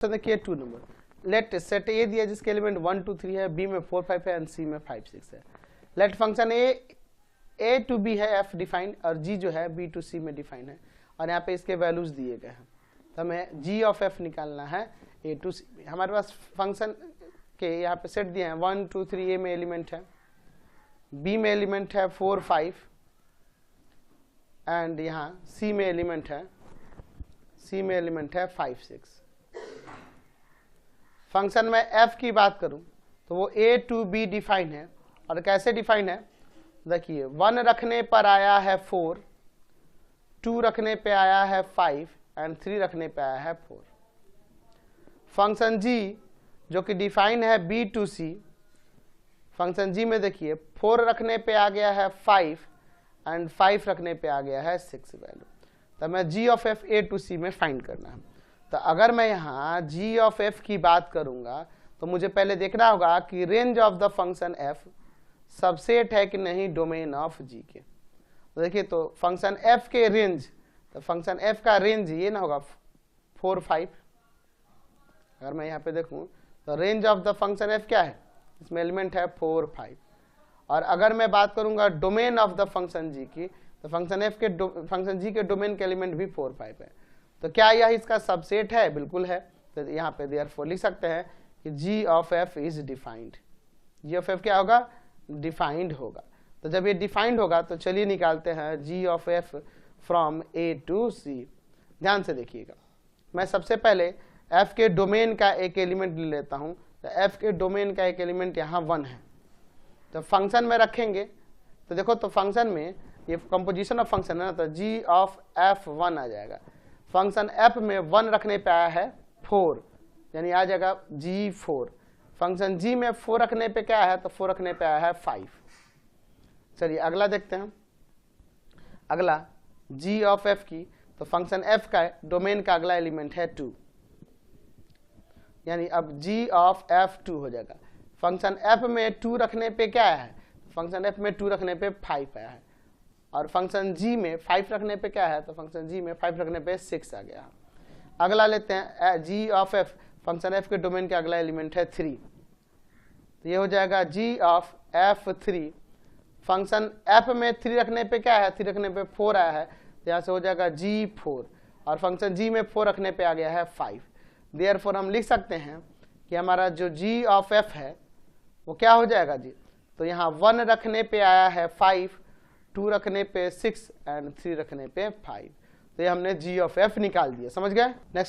देखिए 2 number late set ए दिया जिसके एलिमेंट 1 2 3 है, बी में 4 5 है एंड सी में 5 6 है। Let function a to b है एफ डिफाइंड और जी जो है बी टू सी में डिफाइन है और यहाँ पे इसके वैल्यूज दिए गए हैं। तो हमें जी ऑफ एफ निकालना है ए टू सी में। हमारे पास फंक्शन के यहाँ पे सेट दिए हैं 1 2 3, ए में एलिमेंट है, बी में एलिमेंट है 4 5 एंड यहाँ सी में एलिमेंट है 5 6। फंक्शन में f की बात करूं तो वो a टू b डिफाइन है और कैसे डिफाइन है देखिए 1 रखने पर आया है 4, 2 रखने पे आया है 5 एंड 3 रखने पे आया है 4। फंक्शन g जो कि डिफाइन है b to c, function g में देखिए 4 रखने पे आ गया है 5 एंड 5 रखने पे आ गया है 6 वैल्यू। तो मैं g of f a to c में फाइंड करना है। तो अगर मैं यहाँ g ऑफ f की बात करूंगा तो मुझे पहले देखना होगा कि range of the function f subset है कि नहीं डोमेन ऑफ g के। तो देखिए तो फंक्शन f के रेंज, तो फंक्शन f का रेंज ये ना होगा 4 5। अगर मैं यहाँ पे देखूं तो range of the function f क्या है, इसमें एलिमेंट है 4 5। और अगर मैं बात करूंगा domain of the function g की तो फंक्शन g के डोमेन के एलिमेंट भी 4 5 है। तो क्या यह इसका सबसेट है? बिल्कुल है। तो यहाँ पे देयरफॉर लिख सकते हैं कि g of f is defined. g of f क्या होगा? डिफाइंड होगा। तो जब ये डिफाइंड होगा तो चलिए निकालते हैं g of f from a to c। ध्यान से देखिएगा, मैं सबसे पहले f के डोमेन का एक एलिमेंट ले लेता हूँ। तो f के डोमेन का एक एलिमेंट यहाँ 1 है। तो फंक्शन में रखेंगे तो देखो तो फंक्शन में ये कंपोजिशन ऑफ फंक्शन है ना, तो g ऑफ f 1 आ जाएगा। फंक्शन f में 1 रखने पे आया है 4 यानी आ जाएगा g4। फंक्शन g में 4 रखने पे क्या है, तो 4 रखने पे आया है 5। चलिए अगला देखते हैं। अगला g ऑफ f की, तो फंक्शन f का डोमेन का अगला एलिमेंट है 2 यानी अब g ऑफ f 2 हो जाएगा। फंक्शन f में 2 रखने पे क्या है, फंक्शन f में 2 रखने पे 5 आया है और फंक्शन g में 5 रखने पे क्या है, तो फंक्शन g में 5 रखने पे 6 आ गया। अगला लेते हैं g of f, function f के डोमेन के अगला एलिमेंट है 3। तो ये हो जाएगा g of f3। Function f में 3 रखने पे क्या है, 3 रखने पे 4 आया है, तो यहाँ से हो जाएगा g4 और फंक्शन g में 4 रखने पे आ गया है 5। देयरफॉर हम लिख सकते हैं कि हमारा जो g ऑफ f है वो क्या हो जाएगा जी, तो यहाँ 1 रखने पे आया है 5, 2 रखने पे 6 एंड 3 रखने पे 5। तो ये हमने g ऑफ f निकाल दिया। समझ गए? नेक्स्ट